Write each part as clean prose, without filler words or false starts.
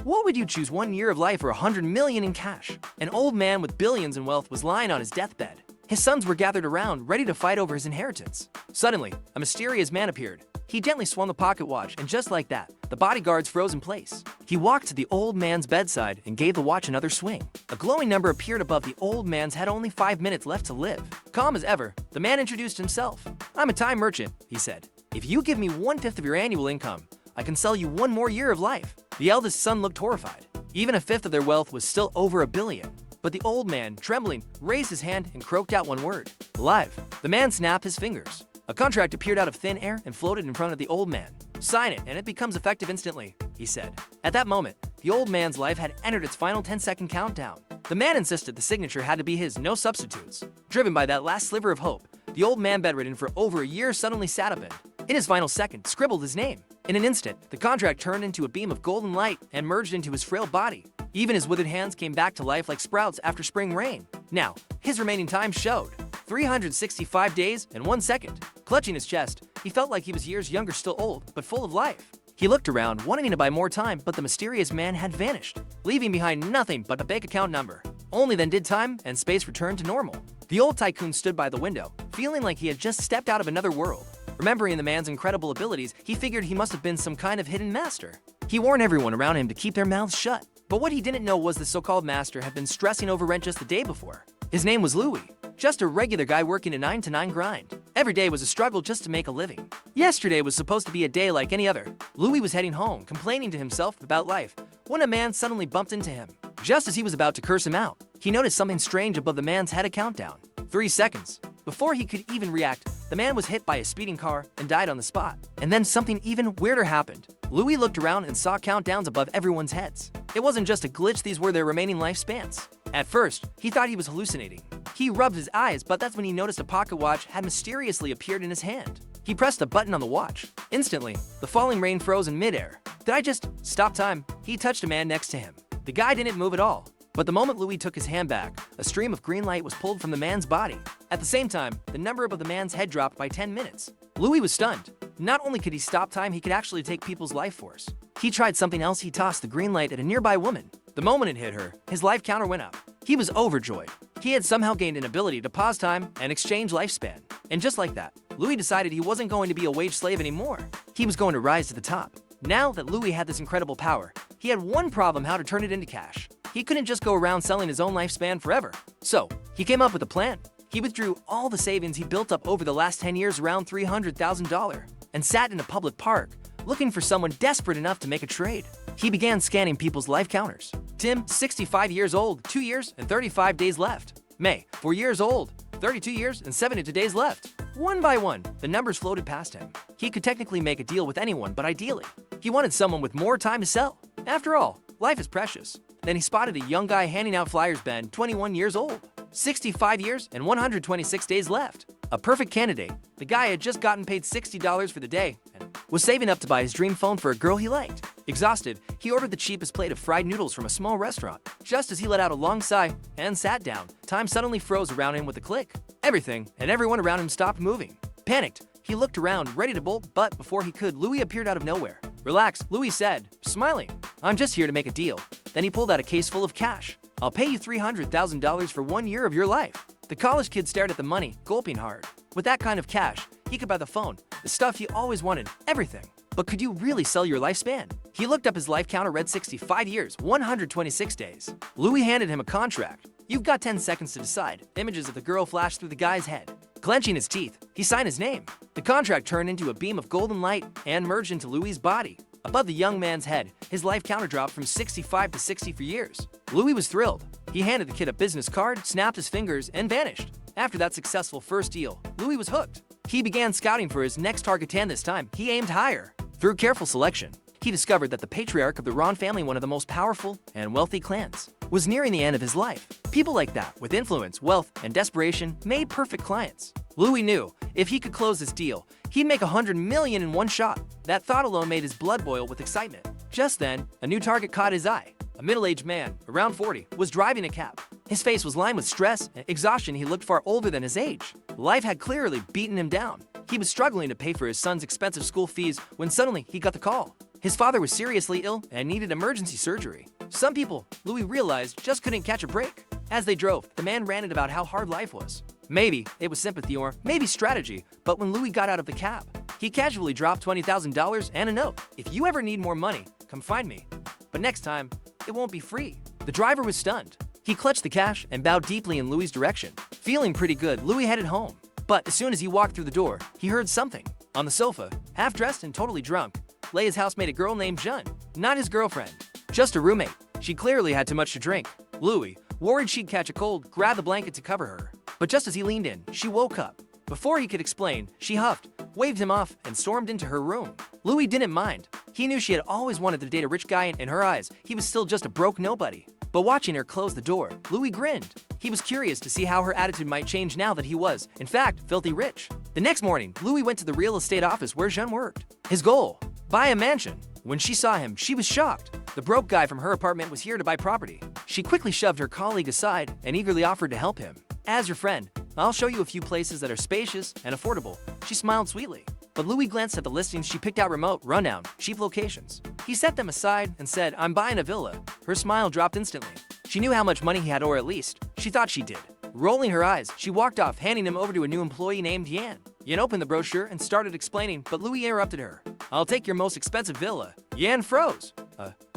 What would you choose, 1 year of life or 100 million in cash? An old man with billions in wealth was lying on his deathbed. His sons were gathered around, ready to fight over his inheritance. Suddenly, a mysterious man appeared. He gently swung the pocket watch, and just like that, the bodyguards froze in place. He walked to the old man's bedside and gave the watch another swing. A glowing number appeared above the old man's head. Only 5 minutes left to live. Calm as ever, the man introduced himself. "I'm a time merchant," he said. "If you give me 1/5 of your annual income, I can sell you 1 more year of life." The eldest son looked horrified. Even 1/5 of their wealth was still over $1 billion. But the old man, trembling, raised his hand and croaked out one word: "Alive." The man snapped his fingers. A contract appeared out of thin air and floated in front of the old man. "Sign it, and it becomes effective instantly," he said. At that moment, the old man's life had entered its final 10-second countdown. The man insisted the signature had to be his, no substitutes. Driven by that last sliver of hope, the old man, bedridden for over a year, suddenly sat up and, in his final second, scribbled his name. In an instant, the contract turned into a beam of golden light and merged into his frail body. Even his withered hands came back to life like sprouts after spring rain. Now, his remaining time showed 365 days and 1 second. Clutching his chest, he felt like he was years younger, still old, but full of life. He looked around, wanting to buy more time, but the mysterious man had vanished, leaving behind nothing but a bank account number. Only then did time and space return to normal. The old tycoon stood by the window, feeling like he had just stepped out of another world. Remembering the man's incredible abilities, he figured he must have been some kind of hidden master. He warned everyone around him to keep their mouths shut. But what he didn't know was the so-called master had been stressing over rent just the day before. His name was Louie, just a regular guy working a 9-to-9 grind. Every day was a struggle just to make a living. Yesterday was supposed to be a day like any other. Louie was heading home, complaining to himself about life, when a man suddenly bumped into him. Just as he was about to curse him out, he noticed something strange above the man's head: a countdown. 3 seconds. Before he could even react, the man was hit by a speeding car and died on the spot. And then something even weirder happened. Louie looked around and saw countdowns above everyone's heads. It wasn't just a glitch, these were their remaining lifespans. At first, he thought he was hallucinating. He rubbed his eyes, but that's when he noticed a pocket watch had mysteriously appeared in his hand. He pressed a button on the watch. Instantly, the falling rain froze in midair. "Did I just stop time?" He touched a man next to him. The guy didn't move at all. But the moment Louie took his hand back, a stream of green light was pulled from the man's body. At the same time, the number above the man's head dropped by 10 minutes. Louie was stunned. Not only could he stop time, he could actually take people's life force. He tried something else. He tossed the green light at a nearby woman. The moment it hit her, his life counter went up. He was overjoyed. He had somehow gained an ability to pause time and exchange lifespan. And just like that, Louie decided he wasn't going to be a wage slave anymore. He was going to rise to the top. Now that Louie had this incredible power, he had one problem: how to turn it into cash. He couldn't just go around selling his own lifespan forever. So, he came up with a plan. He withdrew all the savings he built up over the last 10 years, around $300,000, and sat in a public park, looking for someone desperate enough to make a trade. He began scanning people's life counters. Tim, 65 years old, 2 years and 35 days left. May, 4 years old, 32 years and 72 days left. One by one, the numbers floated past him. He could technically make a deal with anyone, but ideally, he wanted someone with more time to sell. After all, life is precious. Then he spotted a young guy handing out flyers. Ben, 21 years old, 65 years and 126 days left. A perfect candidate. The guy had just gotten paid $60 for the day and was saving up to buy his dream phone for a girl he liked. Exhausted, he ordered the cheapest plate of fried noodles from a small restaurant. Just as he let out a long sigh and sat down, time suddenly froze around him with a click. Everything and everyone around him stopped moving. Panicked, he looked around, ready to bolt, but before he could, Louie appeared out of nowhere. "Relax," Louie said, smiling. "I'm just here to make a deal." Then he pulled out a case full of cash. "I'll pay you $300,000 for 1 year of your life." The college kid stared at the money, gulping hard. With that kind of cash, he could buy the phone, the stuff he always wanted, everything. But could you really sell your lifespan? He looked up. His life counter read 65 years, 126 days. Louie handed him a contract. "You've got 10 seconds to decide." Images of the girl flashed through the guy's head. Clenching his teeth, he signed his name. The contract turned into a beam of golden light and merged into Louie's body. Above the young man's head, his life counter dropped from 65 to 60 for years. Louie was thrilled. He handed the kid a business card, snapped his fingers, and vanished. After that successful first deal, Louie was hooked. He began scouting for his next target, and this time, he aimed higher. Through careful selection, he discovered that the patriarch of the Ron family, one of the most powerful and wealthy clans, was nearing the end of his life. People like that, with influence, wealth, and desperation, made perfect clients. Louie knew if he could close this deal, he'd make 100 million in one shot. That thought alone made his blood boil with excitement. Just then, a new target caught his eye. A middle-aged man, around 40, was driving a cab. His face was lined with stress and exhaustion. He looked far older than his age. Life had clearly beaten him down. He was struggling to pay for his son's expensive school fees when suddenly he got the call. His father was seriously ill and needed emergency surgery. Some people, Louie realized, just couldn't catch a break. As they drove, the man ranted about how hard life was. Maybe it was sympathy or maybe strategy, but when Louie got out of the cab, he casually dropped $20,000 and a note. If you ever need more money, come find me. But next time, it won't be free. The driver was stunned. He clutched the cash and bowed deeply in Louie's direction. Feeling pretty good, Louie headed home. But as soon as he walked through the door, he heard something. On the sofa, half-dressed and totally drunk, lay his housemate, a girl named Jeanne. Not his girlfriend, just a roommate. She clearly had too much to drink. Louie, worried she'd catch a cold, grabbed the blanket to cover her. But just as he leaned in, she woke up. Before he could explain, she huffed, waved him off, and stormed into her room. Louie didn't mind. He knew she had always wanted to date a rich guy, and in her eyes, he was still just a broke nobody. But watching her close the door, Louie grinned. He was curious to see how her attitude might change now that he was, in fact, filthy rich. The next morning, Louie went to the real estate office where Jeanne worked. His goal? Buy a mansion. When she saw him, she was shocked. The broke guy from her apartment was here to buy property. She quickly shoved her colleague aside and eagerly offered to help him. As your friend, I'll show you a few places that are spacious and affordable. She smiled sweetly. But Louie glanced at the listings. She picked out remote, rundown, cheap locations. He set them aside and said, I'm buying a villa. Her smile dropped instantly. She knew how much money he had, or at least, she thought she did. Rolling her eyes, she walked off, handing him over to a new employee named Yan. Yan opened the brochure and started explaining, but Louie interrupted her. I'll take your most expensive villa. Yan froze.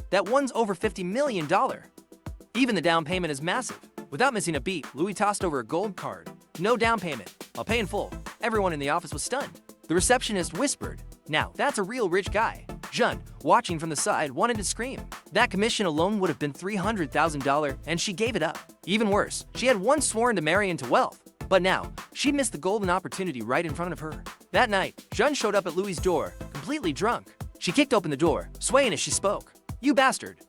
That one's over $50 million. Even the down payment is massive. Without missing a beat, Louie tossed over a gold card. No down payment. I'll pay in full. Everyone in the office was stunned. The receptionist whispered, now, that's a real rich guy. Jeanne, watching from the side, wanted to scream. That commission alone would have been $300,000, and she gave it up. Even worse, she had once sworn to marry into wealth. But now, she'd missed the golden opportunity right in front of her. That night, Jeanne showed up at Louie's door, completely drunk. She kicked open the door, swaying as she spoke. You bastard.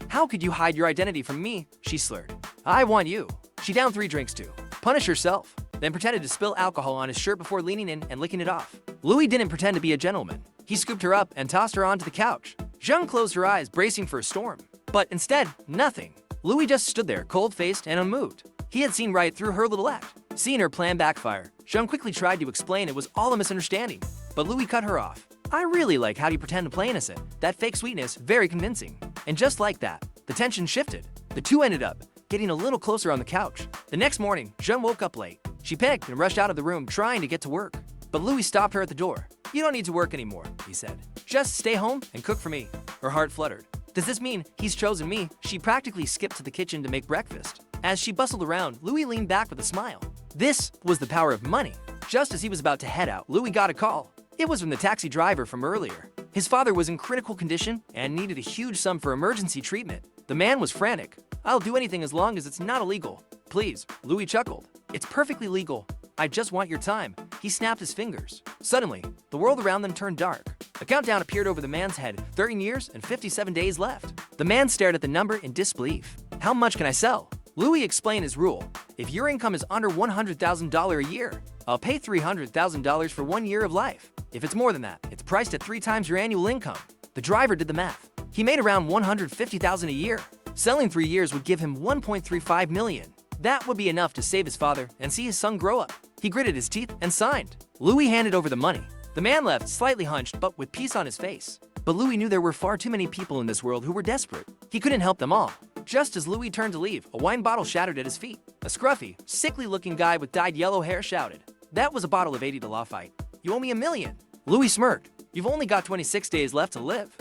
How could you hide your identity from me? She slurred. I want you. She downed 3 drinks to punish herself, then pretended to spill alcohol on his shirt before leaning in and licking it off. Louie didn't pretend to be a gentleman. He scooped her up and tossed her onto the couch. Jeanne closed her eyes, bracing for a storm. But instead, nothing. Louie just stood there, cold-faced and unmoved. He had seen right through her little act. Seeing her plan backfire, Jeanne quickly tried to explain it was all a misunderstanding. But Louie cut her off. I really like how you pretend to play innocent. That fake sweetness, very convincing. And just like that, the tension shifted. The two ended up getting a little closer on the couch. The next morning, Jeanne woke up late. She panicked and rushed out of the room, trying to get to work. But Louie stopped her at the door. You don't need to work anymore, he said. Just stay home and cook for me. Her heart fluttered. Does this mean he's chosen me? She practically skipped to the kitchen to make breakfast. As she bustled around, Louie leaned back with a smile. This was the power of money. Just as he was about to head out, Louie got a call. It was from the taxi driver from earlier. His father was in critical condition and needed a huge sum for emergency treatment. The man was frantic. I'll do anything as long as it's not illegal. Please, Louie chuckled. It's perfectly legal. I just want your time. He snapped his fingers. Suddenly, the world around them turned dark. A countdown appeared over the man's head, 13 years and 57 days left. The man stared at the number in disbelief. How much can I sell? Louie explained his rule. If your income is under $100,000 a year, I'll pay $300,000 for 1 year of life. If it's more than that, it's priced at 3 times your annual income. The driver did the math. He made around $150,000 a year. Selling 3 years would give him $1.35 million. That would be enough to save his father and see his son grow up. He gritted his teeth and signed. Louie handed over the money. The man left, slightly hunched but with peace on his face. But Louie knew there were far too many people in this world who were desperate. He couldn't help them all. Just as Louie turned to leave, a wine bottle shattered at his feet. A scruffy, sickly-looking guy with dyed yellow hair shouted, "That was a bottle of 80 to Lafayette. You owe me $1 million." Louie smirked. You've only got 26 days left to live.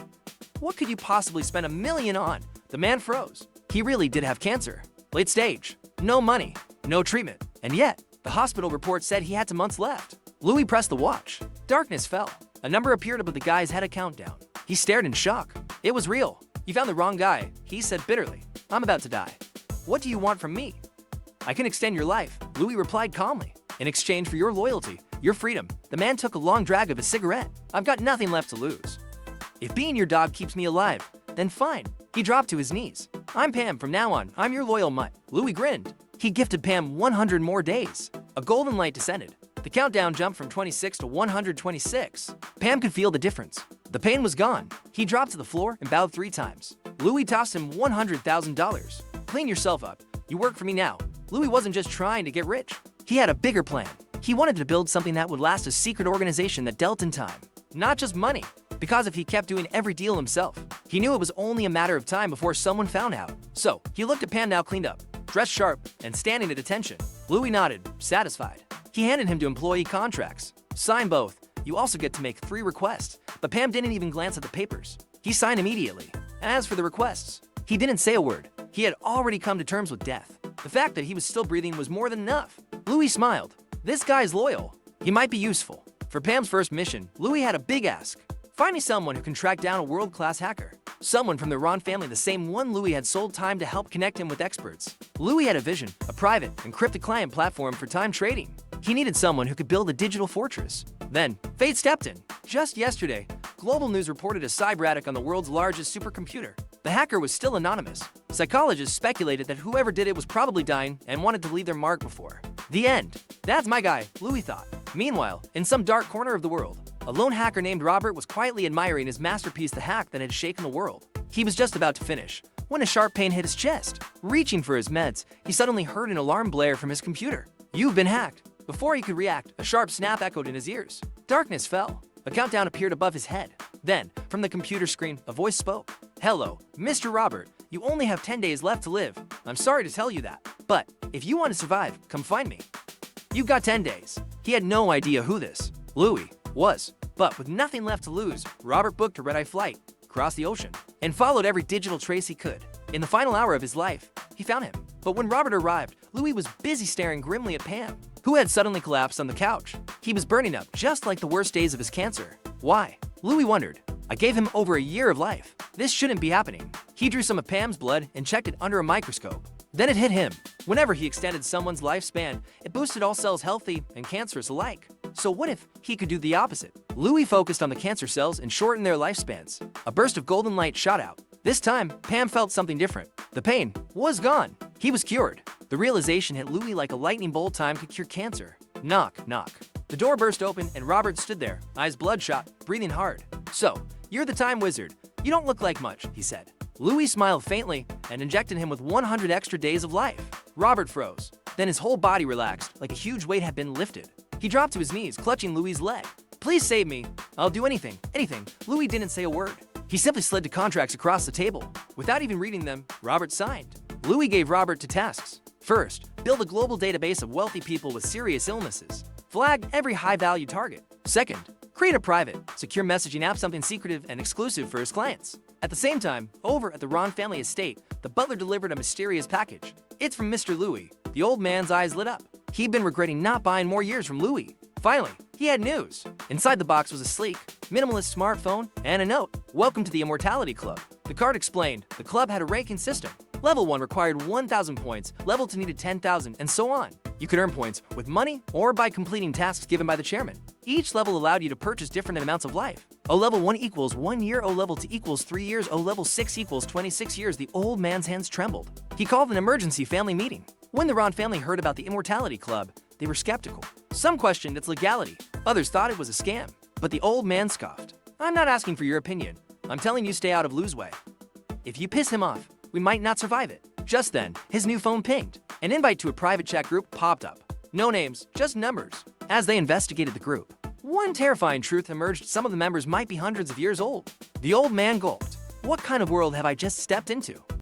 What could you possibly spend $1 million on? The man froze. He really did have cancer. Late stage. No money. No treatment. And yet, the hospital report said he had 2 months left. Louie pressed the watch. Darkness fell. A number appeared above the guy's head, a countdown. He stared in shock. It was real. You found the wrong guy, he said bitterly. I'm about to die. What do you want from me? I can extend your life, Louie replied calmly. In exchange for your loyalty, your freedom. The man took a long drag of his cigarette. I've got nothing left to lose. If being your dog keeps me alive, then fine. He dropped to his knees. I'm Pam. From now on, I'm your loyal mutt. Louie grinned. He gifted Pam 100 more days. A golden light descended. The countdown jumped from 26 to 126. Pam could feel the difference. The pain was gone. He dropped to the floor and bowed 3 times. Louie tossed him $100,000. Clean yourself up. You work for me now. Louie wasn't just trying to get rich. He had a bigger plan. He wanted to build something that would last, a secret organization that dealt in time. Not just money. because if he kept doing every deal himself, he knew it was only a matter of time before someone found out. So, he looked at Pam, now cleaned up, dressed sharp, and standing at attention. Louie nodded, satisfied. He handed him to employee contracts. Sign both. You also get to make 3 requests. But Pam didn't even glance at the papers. He signed immediately. As for the requests, he didn't say a word. He had already come to terms with death. The fact that he was still breathing was more than enough. Louie smiled. This guy's loyal. He might be useful. For Pam's first mission, Louie had a big ask. Find me someone who can track down a world-class hacker. Someone from the Ron family, the same one Louie had sold time to help connect him with experts. Louie had a vision, a private, encrypted client platform for time trading. He needed someone who could build a digital fortress. Then, fate stepped in. Just yesterday, global news reported a cyber attack on the world's largest supercomputer. The hacker was still anonymous. Psychologists speculated that whoever did it was probably dying and wanted to leave their mark before the end. That's my guy, Louie thought. Meanwhile, in some dark corner of the world, a lone hacker named Robert was quietly admiring his masterpiece, the hack that had shaken the world. He was just about to finish when a sharp pain hit his chest. Reaching for his meds, he suddenly heard an alarm blare from his computer. You've been hacked. Before he could react, a sharp snap echoed in his ears. Darkness fell. A countdown appeared above his head. Then, from the computer screen, a voice spoke. Hello, Mr. Robert. You only have 10 days left to live. I'm sorry to tell you that. But, if you want to survive, come find me. You've got 10 days. He had no idea who this Louie was. But with nothing left to lose, Robert booked a red-eye flight, crossed the ocean, and followed every digital trace he could. In the final hour of his life, he found him. But when Robert arrived, Louie was busy staring grimly at Pam, who had suddenly collapsed on the couch. He was burning up, just like the worst days of his cancer. Why? Louie wondered. I gave him over a year of life. This shouldn't be happening. He drew some of Pam's blood and checked it under a microscope. Then it hit him. Whenever he extended someone's lifespan, it boosted all cells, healthy and cancerous alike. So what if he could do the opposite? Louie focused on the cancer cells and shortened their lifespans. A burst of golden light shot out. This time, Pam felt something different. The pain was gone. He was cured. The realization hit Louie like a lightning bolt. Time could cure cancer. Knock, knock. The door burst open and Robert stood there, eyes bloodshot, breathing hard. So, you're the time wizard. You don't look like much, he said. Louie smiled faintly and injected him with 100 extra days of life. Robert froze. Then his whole body relaxed, like a huge weight had been lifted. He dropped to his knees, clutching Louie's leg. Please save me. I'll do anything, anything. Louie didn't say a word. He simply slid to contracts across the table. Without even reading them, Robert signed. Louie gave Robert 2 tasks. First, build a global database of wealthy people with serious illnesses. Flag every high-value target. Second, create a private, secure messaging app, something secretive and exclusive for his clients. At the same time, over at the Ron family estate, the butler delivered a mysterious package. It's from Mr. Louie. The old man's eyes lit up. He'd been regretting not buying more years from Louie. Finally, he had news. Inside the box was a sleek, minimalist smartphone and a note. Welcome to the Immortality Club. The card explained the club had a ranking system. Level 1 required 1,000 points, level 2 needed 10,000, and so on. You could earn points with money or by completing tasks given by the chairman. Each level allowed you to purchase different amounts of life. O level 1 equals 1 year, O level 2 equals 3 years, O level 6 equals 26 years. The old man's hands trembled. He called an emergency family meeting. When the Ron family heard about the Immortality Club, they were skeptical. Some questioned its legality. Others thought it was a scam. But the old man scoffed. I'm not asking for your opinion. I'm telling you, stay out of Louie's way. If you piss him off, we might not survive it. Just then, his new phone pinged. An invite to a private chat group popped up. No names, just numbers. As they investigated the group, one terrifying truth emerged: some of the members might be hundreds of years old. The old man gulped. What kind of world have I just stepped into?